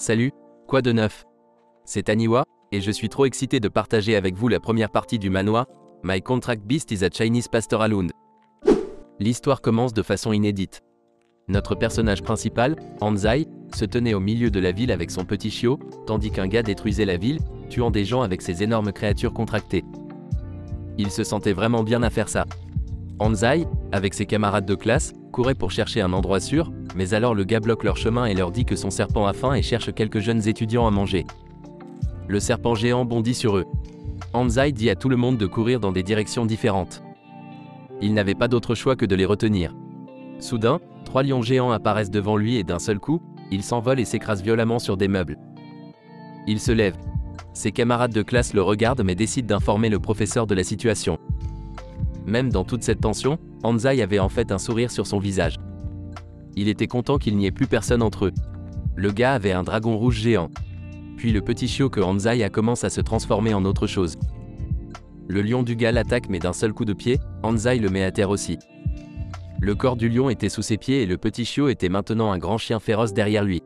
Salut, quoi de neuf? C'est Aniwa, et je suis trop excité de partager avec vous la première partie du manhwa, My Contract Beast is a Chinese Pastoral Hound. L'histoire commence de façon inédite. Notre personnage principal, Hanzai, se tenait au milieu de la ville avec son petit chiot, tandis qu'un gars détruisait la ville, tuant des gens avec ses énormes créatures contractées. Il se sentait vraiment bien à faire ça. Hanzai, avec ses camarades de classe, courait pour chercher un endroit sûr, mais alors le gars bloque leur chemin et leur dit que son serpent a faim et cherche quelques jeunes étudiants à manger. Le serpent géant bondit sur eux. Hanzai dit à tout le monde de courir dans des directions différentes. Il n'avait pas d'autre choix que de les retenir. Soudain, 3 lions géants apparaissent devant lui et d'un seul coup, il s'envole et s'écrase violemment sur des meubles. Il se lève. Ses camarades de classe le regardent mais décident d'informer le professeur de la situation. Même dans toute cette tension, Hanzai avait en fait un sourire sur son visage. Il était content qu'il n'y ait plus personne entre eux. Le gars avait un dragon rouge géant. Puis le petit chiot que Hanzai a commence à se transformer en autre chose. Le lion du gars l'attaque mais d'un seul coup de pied, Hanzai le met à terre aussi. Le corps du lion était sous ses pieds et le petit chiot était maintenant un grand chien féroce derrière lui.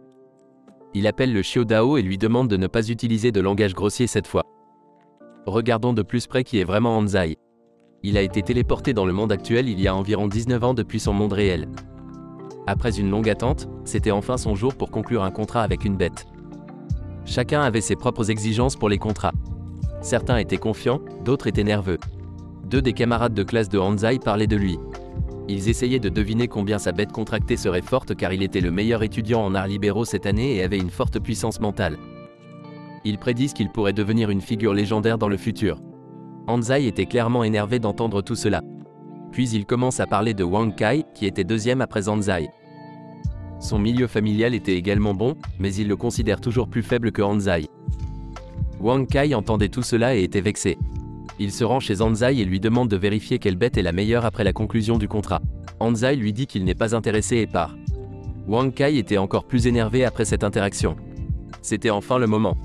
Il appelle le chiot Dao et lui demande de ne pas utiliser de langage grossier cette fois. Regardons de plus près qui est vraiment Hanzai. Il a été téléporté dans le monde actuel il y a environ 19 ans depuis son monde réel. Après une longue attente, c'était enfin son jour pour conclure un contrat avec une bête. Chacun avait ses propres exigences pour les contrats. Certains étaient confiants, d'autres étaient nerveux. 2 des camarades de classe de Hanzai parlaient de lui. Ils essayaient de deviner combien sa bête contractée serait forte car il était le meilleur étudiant en arts libéraux cette année et avait une forte puissance mentale. Ils prédisent qu'il pourrait devenir une figure légendaire dans le futur. Hanzai était clairement énervé d'entendre tout cela. Puis il commence à parler de Wang Kai, qui était deuxième après Hanzai. Son milieu familial était également bon, mais il le considère toujours plus faible que Hanzai. Wang Kai entendait tout cela et était vexé. Il se rend chez Hanzai et lui demande de vérifier quelle bête est la meilleure après la conclusion du contrat. Hanzai lui dit qu'il n'est pas intéressé et part. Wang Kai était encore plus énervé après cette interaction. C'était enfin le moment.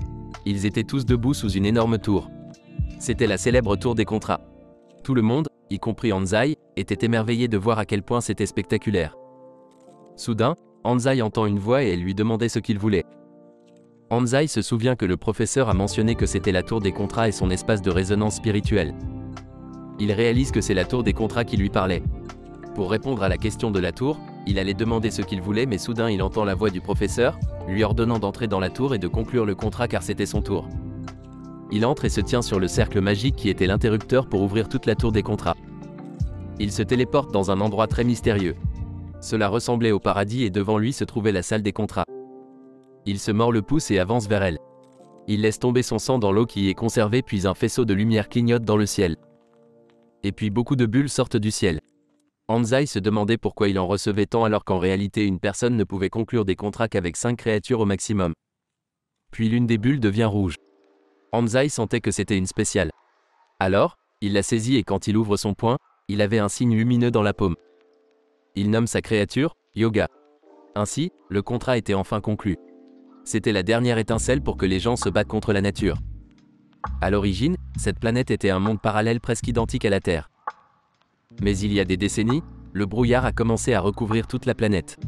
Ils étaient tous debout sous une énorme tour. C'était la célèbre tour des contrats. Tout le monde, y compris Hanzai, était émerveillé de voir à quel point c'était spectaculaire. Soudain, Hanzai entend une voix et elle lui demandait ce qu'il voulait. Hanzai se souvient que le professeur a mentionné que c'était la tour des contrats et son espace de résonance spirituelle. Il réalise que c'est la tour des contrats qui lui parlait. Pour répondre à la question de la tour, il allait demander ce qu'il voulait mais soudain il entend la voix du professeur, lui ordonnant d'entrer dans la tour et de conclure le contrat car c'était son tour. Il entre et se tient sur le cercle magique qui était l'interrupteur pour ouvrir toute la tour des contrats. Il se téléporte dans un endroit très mystérieux. Cela ressemblait au paradis et devant lui se trouvait la salle des contrats. Il se mord le pouce et avance vers elle. Il laisse tomber son sang dans l'eau qui y est conservée puis un faisceau de lumière clignote dans le ciel. Et puis beaucoup de bulles sortent du ciel. Hanzai se demandait pourquoi il en recevait tant alors qu'en réalité une personne ne pouvait conclure des contrats qu'avec 5 créatures au maximum. Puis l'une des bulles devient rouge. Hanzai sentait que c'était une spéciale. Alors, il la saisit et quand il ouvre son poing, il avait un signe lumineux dans la paume. Il nomme sa créature, Yoga. Ainsi, le contrat était enfin conclu. C'était la dernière étincelle pour que les gens se battent contre la nature. À l'origine, cette planète était un monde parallèle presque identique à la Terre. Mais il y a des décennies, le brouillard a commencé à recouvrir toute la planète.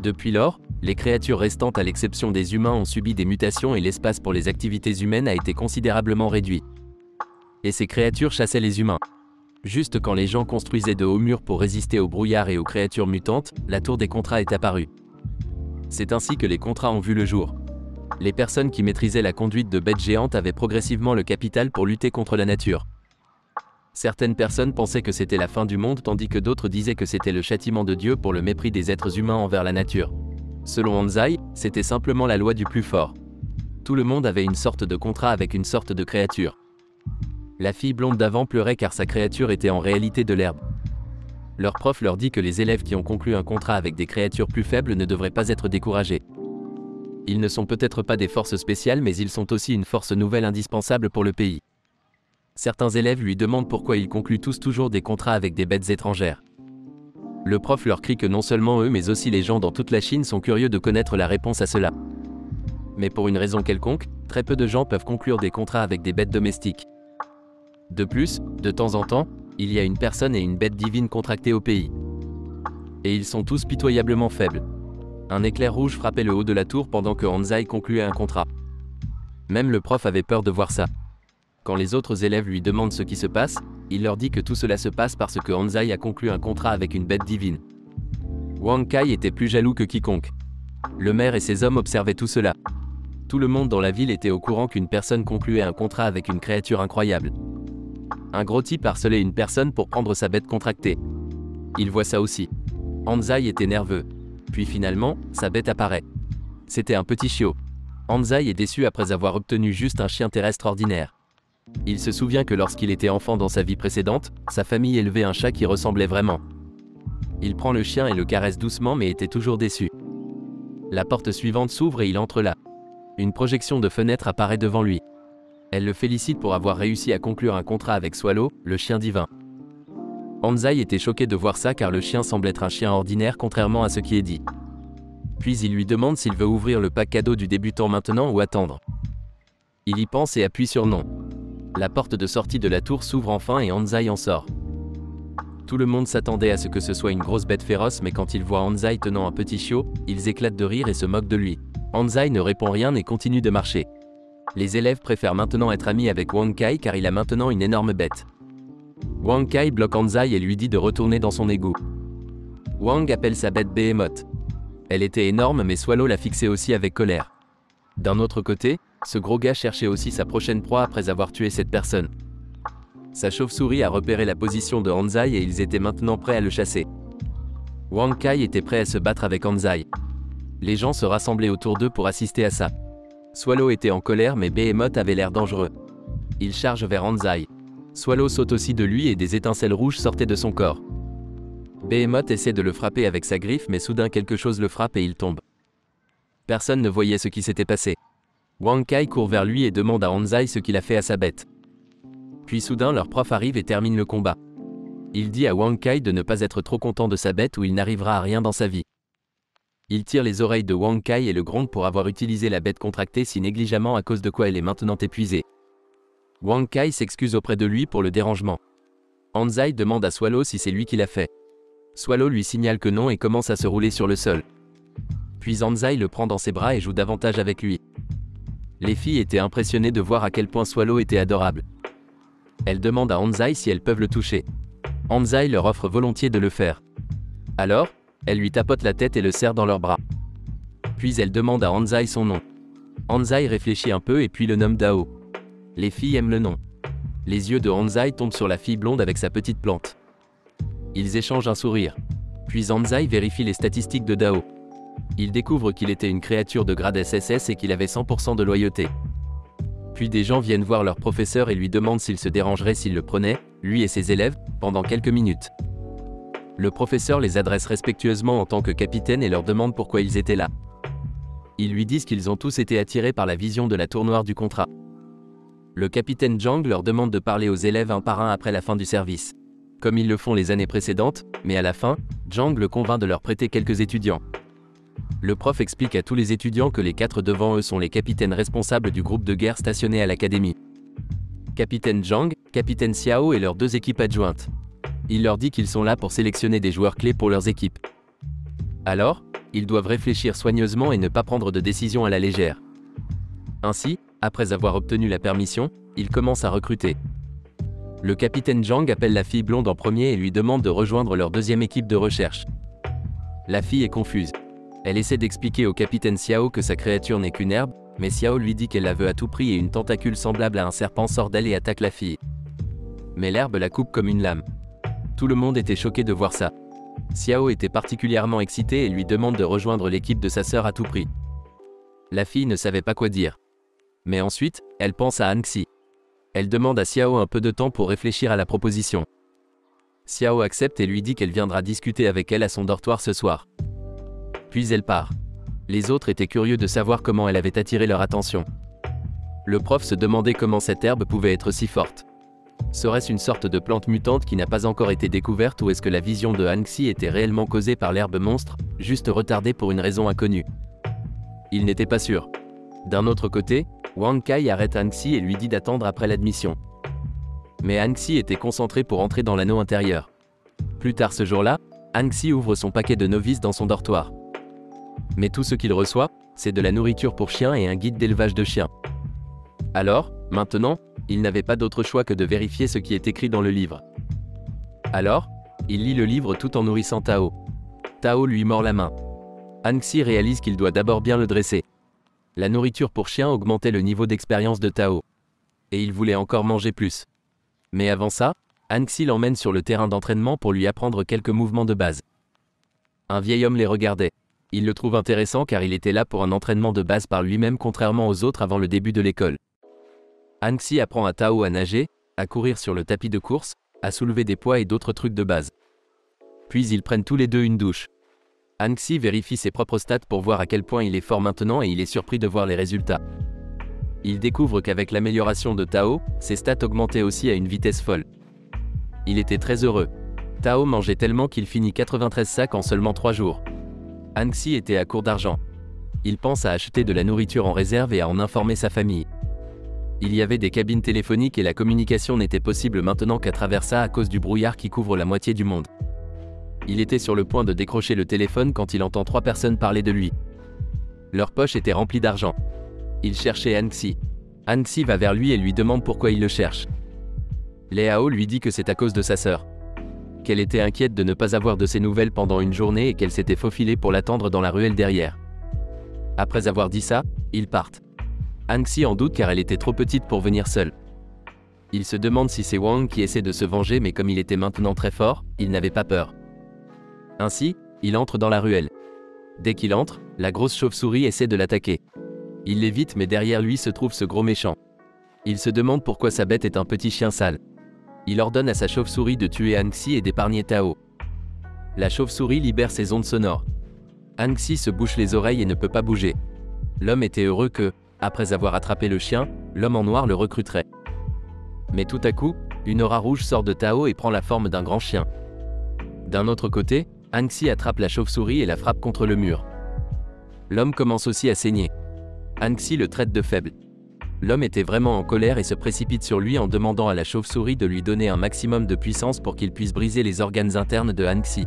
Depuis lors, les créatures restantes à l'exception des humains ont subi des mutations et l'espace pour les activités humaines a été considérablement réduit. Et ces créatures chassaient les humains. Juste quand les gens construisaient de hauts murs pour résister au brouillard et aux créatures mutantes, la tour des contrats est apparue. C'est ainsi que les contrats ont vu le jour. Les personnes qui maîtrisaient la conduite de bêtes géantes avaient progressivement le capital pour lutter contre la nature. Certaines personnes pensaient que c'était la fin du monde tandis que d'autres disaient que c'était le châtiment de Dieu pour le mépris des êtres humains envers la nature. Selon Hanzai, c'était simplement la loi du plus fort. Tout le monde avait une sorte de contrat avec une sorte de créature. La fille blonde d'avant pleurait car sa créature était en réalité de l'herbe. Leur prof leur dit que les élèves qui ont conclu un contrat avec des créatures plus faibles ne devraient pas être découragés. Ils ne sont peut-être pas des forces spéciales mais ils sont aussi une force nouvelle indispensable pour le pays. Certains élèves lui demandent pourquoi ils concluent tous toujours des contrats avec des bêtes étrangères. Le prof leur crie que non seulement eux mais aussi les gens dans toute la Chine sont curieux de connaître la réponse à cela. Mais pour une raison quelconque, très peu de gens peuvent conclure des contrats avec des bêtes domestiques. De plus, de temps en temps, il y a une personne et une bête divine contractées au pays. Et ils sont tous pitoyablement faibles. Un éclair rouge frappait le haut de la tour pendant que Hanzai concluait un contrat. Même le prof avait peur de voir ça. Quand les autres élèves lui demandent ce qui se passe, il leur dit que tout cela se passe parce que Hanzai a conclu un contrat avec une bête divine. Wang Kai était plus jaloux que quiconque. Le maire et ses hommes observaient tout cela. Tout le monde dans la ville était au courant qu'une personne concluait un contrat avec une créature incroyable. Un gros type harcelait une personne pour prendre sa bête contractée. Il voit ça aussi. Hanzai était nerveux. Puis finalement, sa bête apparaît. C'était un petit chiot. Hanzai est déçu après avoir obtenu juste un chien terrestre ordinaire. Il se souvient que lorsqu'il était enfant dans sa vie précédente, sa famille élevait un chat qui ressemblait vraiment. Il prend le chien et le caresse doucement mais était toujours déçu. La porte suivante s'ouvre et il entre là. Une projection de fenêtre apparaît devant lui. Elle le félicite pour avoir réussi à conclure un contrat avec Swallow, le chien divin. Hanzai était choqué de voir ça car le chien semble être un chien ordinaire contrairement à ce qui est dit. Puis il lui demande s'il veut ouvrir le pack cadeau du débutant maintenant ou attendre. Il y pense et appuie sur non. La porte de sortie de la tour s'ouvre enfin et Hanzai en sort. Tout le monde s'attendait à ce que ce soit une grosse bête féroce mais quand ils voient Hanzai tenant un petit chiot, ils éclatent de rire et se moquent de lui. Hanzai ne répond rien et continue de marcher. Les élèves préfèrent maintenant être amis avec Wang Kai car il a maintenant une énorme bête. Wang Kai bloque Hanzai et lui dit de retourner dans son égout. Wang appelle sa bête Behemoth. Elle était énorme mais Swallow l'a fixée aussi avec colère. D'un autre côté, ce gros gars cherchait aussi sa prochaine proie après avoir tué cette personne. Sa chauve-souris a repéré la position de Hanzai et ils étaient maintenant prêts à le chasser. Wang Kai était prêt à se battre avec Hanzai. Les gens se rassemblaient autour d'eux pour assister à ça. Swallow était en colère mais Behemoth avait l'air dangereux. Il charge vers Hanzai. Swallow saute aussi de lui et des étincelles rouges sortaient de son corps. Behemoth essaie de le frapper avec sa griffe mais soudain quelque chose le frappe et il tombe. Personne ne voyait ce qui s'était passé. Wang Kai court vers lui et demande à Hanzai ce qu'il a fait à sa bête. Puis soudain leur prof arrive et termine le combat. Il dit à Wang Kai de ne pas être trop content de sa bête ou il n'arrivera à rien dans sa vie. Il tire les oreilles de Wang Kai et le gronde pour avoir utilisé la bête contractée si négligemment à cause de quoi elle est maintenant épuisée. Wang Kai s'excuse auprès de lui pour le dérangement. Hanzai demande à Swallow si c'est lui qui l'a fait. Swallow lui signale que non et commence à se rouler sur le sol. Puis Hanzai le prend dans ses bras et joue davantage avec lui. Les filles étaient impressionnées de voir à quel point Swallow était adorable. Elles demandent à Hanzai si elles peuvent le toucher. Hanzai leur offre volontiers de le faire. Alors, elles lui tapotent la tête et le serrent dans leurs bras. Puis elles demandent à Hanzai son nom. Hanzai réfléchit un peu et puis le nomme Dao. Les filles aiment le nom. Les yeux de Hanzai tombent sur la fille blonde avec sa petite plante. Ils échangent un sourire. Puis Hanzai vérifie les statistiques de Dao. Il découvre qu'il était une créature de grade SSS et qu'il avait 100% de loyauté. Puis des gens viennent voir leur professeur et lui demandent s'il se dérangerait s'il le prenait, lui et ses élèves, pendant quelques minutes. Le professeur les adresse respectueusement en tant que capitaine et leur demande pourquoi ils étaient là. Ils lui disent qu'ils ont tous été attirés par la vision de la tour noire du contrat. Le capitaine Zhang leur demande de parler aux élèves un par un après la fin du service. Comme ils le font les années précédentes, mais à la fin, Zhang le convainc de leur prêter quelques étudiants. Le prof explique à tous les étudiants que les 4 devant eux sont les capitaines responsables du groupe de guerre stationné à l'académie. Capitaine Zhang, Capitaine Xiao et leurs 2 équipes adjointes. Il leur dit qu'ils sont là pour sélectionner des joueurs clés pour leurs équipes. Alors, ils doivent réfléchir soigneusement et ne pas prendre de décisions à la légère. Ainsi, après avoir obtenu la permission, ils commencent à recruter. Le capitaine Zhang appelle la fille blonde en premier et lui demande de rejoindre leur 2e équipe de recherche. La fille est confuse. Elle essaie d'expliquer au capitaine Xiao que sa créature n'est qu'une herbe, mais Xiao lui dit qu'elle la veut à tout prix et une tentacule semblable à un serpent sort d'elle et attaque la fille. Mais l'herbe la coupe comme une lame. Tout le monde était choqué de voir ça. Xiao était particulièrement excité et lui demande de rejoindre l'équipe de sa sœur à tout prix. La fille ne savait pas quoi dire. Mais ensuite, elle pense à Anxi. Elle demande à Xiao un peu de temps pour réfléchir à la proposition. Xiao accepte et lui dit qu'elle viendra discuter avec elle à son dortoir ce soir. Puis elle part. Les autres étaient curieux de savoir comment elle avait attiré leur attention. Le prof se demandait comment cette herbe pouvait être si forte. Serait-ce une sorte de plante mutante qui n'a pas encore été découverte ou est-ce que la vision de Anxi était réellement causée par l'herbe monstre, juste retardée pour une raison inconnue? Il n'était pas sûr. D'un autre côté, Wang Kai arrête Anxi et lui dit d'attendre après l'admission. Mais Anxi était concentré pour entrer dans l'anneau intérieur. Plus tard ce jour-là, Anxi ouvre son paquet de novices dans son dortoir. Mais tout ce qu'il reçoit, c'est de la nourriture pour chiens et un guide d'élevage de chiens. Alors, maintenant, il n'avait pas d'autre choix que de vérifier ce qui est écrit dans le livre. Alors, il lit le livre tout en nourrissant Tao. Tao lui mord la main. Han-Xi réalise qu'il doit d'abord bien le dresser. La nourriture pour chiens augmentait le niveau d'expérience de Tao. Et il voulait encore manger plus. Mais avant ça, Han-Xi l'emmène sur le terrain d'entraînement pour lui apprendre quelques mouvements de base. Un vieil homme les regardait. Il le trouve intéressant car il était là pour un entraînement de base par lui-même contrairement aux autres avant le début de l'école. Han-Xi apprend à Tao à nager, à courir sur le tapis de course, à soulever des poids et d'autres trucs de base. Puis ils prennent tous les deux une douche. Han-Xi vérifie ses propres stats pour voir à quel point il est fort maintenant et il est surpris de voir les résultats. Il découvre qu'avec l'amélioration de Tao, ses stats augmentaient aussi à une vitesse folle. Il était très heureux. Tao mangeait tellement qu'il finit 93 sacs en seulement 3 jours. Han-Xi était à court d'argent. Il pense à acheter de la nourriture en réserve et à en informer sa famille. Il y avait des cabines téléphoniques et la communication n'était possible maintenant qu'à travers ça à cause du brouillard qui couvre la moitié du monde. Il était sur le point de décrocher le téléphone quand il entend 3 personnes parler de lui. Leur poche était remplie d'argent. Il cherchait Han-Xi. Han-Xi va vers lui et lui demande pourquoi il le cherche. Léao lui dit que c'est à cause de sa sœur. Qu'elle était inquiète de ne pas avoir de ses nouvelles pendant une journée et qu'elle s'était faufilée pour l'attendre dans la ruelle derrière. Après avoir dit ça, ils partent. Han-Xi en doute car elle était trop petite pour venir seule. Il se demande si c'est Wang qui essaie de se venger mais comme il était maintenant très fort, il n'avait pas peur. Ainsi, il entre dans la ruelle. Dès qu'il entre, la grosse chauve-souris essaie de l'attaquer. Il l'évite mais derrière lui se trouve ce gros méchant. Il se demande pourquoi sa bête est un petit chien sale. Il ordonne à sa chauve-souris de tuer Han-Xi et d'épargner Tao. La chauve-souris libère ses ondes sonores. Han-Xi se bouche les oreilles et ne peut pas bouger. L'homme était heureux que, après avoir attrapé le chien, l'homme en noir le recruterait. Mais tout à coup, une aura rouge sort de Tao et prend la forme d'un grand chien. D'un autre côté, Han-Xi attrape la chauve-souris et la frappe contre le mur. L'homme commence aussi à saigner. Han-Xi le traite de faible. L'homme était vraiment en colère et se précipite sur lui en demandant à la chauve-souris de lui donner un maximum de puissance pour qu'il puisse briser les organes internes de Han-Xi.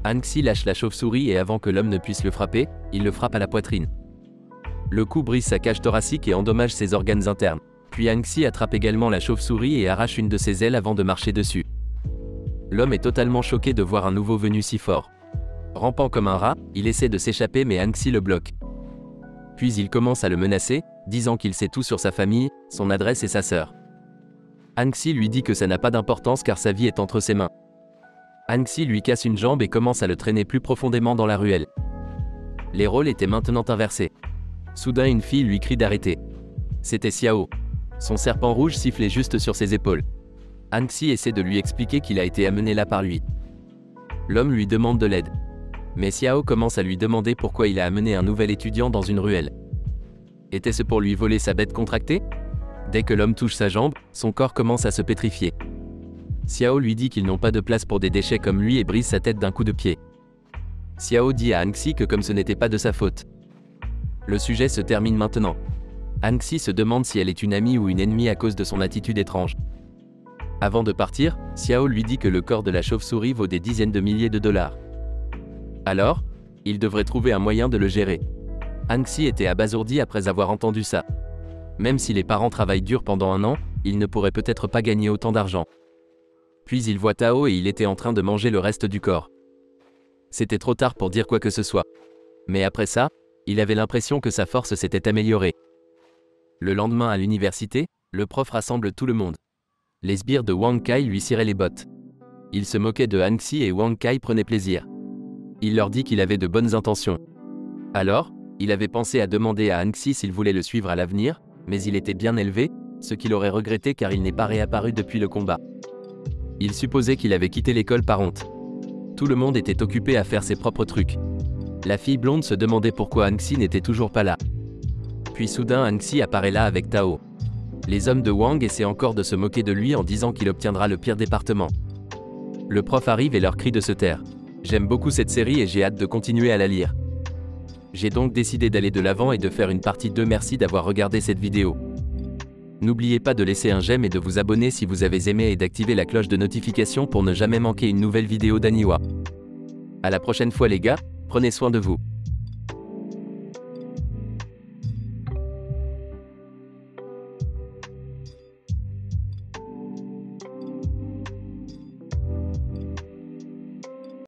Han-Xi lâche la chauve-souris et avant que l'homme ne puisse le frapper, il le frappe à la poitrine. Le coup brise sa cage thoracique et endommage ses organes internes. Puis Han-Xi attrape également la chauve-souris et arrache une de ses ailes avant de marcher dessus. L'homme est totalement choqué de voir un nouveau venu si fort. Rampant comme un rat, il essaie de s'échapper mais Han-Xi le bloque. Puis il commence à le menacer, disant qu'il sait tout sur sa famille, son adresse et sa sœur. Han-Xi lui dit que ça n'a pas d'importance car sa vie est entre ses mains. Han-Xi lui casse une jambe et commence à le traîner plus profondément dans la ruelle. Les rôles étaient maintenant inversés. Soudain une fille lui crie d'arrêter. C'était Xiao. Son serpent rouge sifflait juste sur ses épaules. Han-Xi essaie de lui expliquer qu'il a été amené là par lui. L'homme lui demande de l'aide. Mais Xiao commence à lui demander pourquoi il a amené un nouvel étudiant dans une ruelle. Était-ce pour lui voler sa bête contractée? Dès que l'homme touche sa jambe, son corps commence à se pétrifier. Xiao lui dit qu'ils n'ont pas de place pour des déchets comme lui et brise sa tête d'un coup de pied. Xiao dit à Han-Xi que comme ce n'était pas de sa faute. Le sujet se termine maintenant. Han-Xi se demande si elle est une amie ou une ennemie à cause de son attitude étrange. Avant de partir, Xiao lui dit que le corps de la chauve-souris vaut des dizaines de milliers de dollars. Alors, il devrait trouver un moyen de le gérer. Han-Xi était abasourdi après avoir entendu ça. Même si les parents travaillent dur pendant un an, ils ne pourraient peut-être pas gagner autant d'argent. Puis il voit Tao et il était en train de manger le reste du corps. C'était trop tard pour dire quoi que ce soit. Mais après ça, il avait l'impression que sa force s'était améliorée. Le lendemain à l'université, le prof rassemble tout le monde. Les sbires de Wang Kai lui ciraient les bottes. Il se moquait de Han-Xi et Wang Kai prenait plaisir. Il leur dit qu'il avait de bonnes intentions. Alors, il avait pensé à demander à Han-Xi s'il voulait le suivre à l'avenir, mais il était bien élevé, ce qu'il aurait regretté car il n'est pas réapparu depuis le combat. Il supposait qu'il avait quitté l'école par honte. Tout le monde était occupé à faire ses propres trucs. La fille blonde se demandait pourquoi Han-Xi n'était toujours pas là. Puis soudain Han-Xi apparaît là avec Tao. Les hommes de Wang essaient encore de se moquer de lui en disant qu'il obtiendra le pire département. Le prof arrive et leur crie de se taire. J'aime beaucoup cette série et j'ai hâte de continuer à la lire. J'ai donc décidé d'aller de l'avant et de faire une partie 2. Merci d'avoir regardé cette vidéo. N'oubliez pas de laisser un j'aime et de vous abonner si vous avez aimé et d'activer la cloche de notification pour ne jamais manquer une nouvelle vidéo d'Aniwa. À la prochaine fois les gars, prenez soin de vous.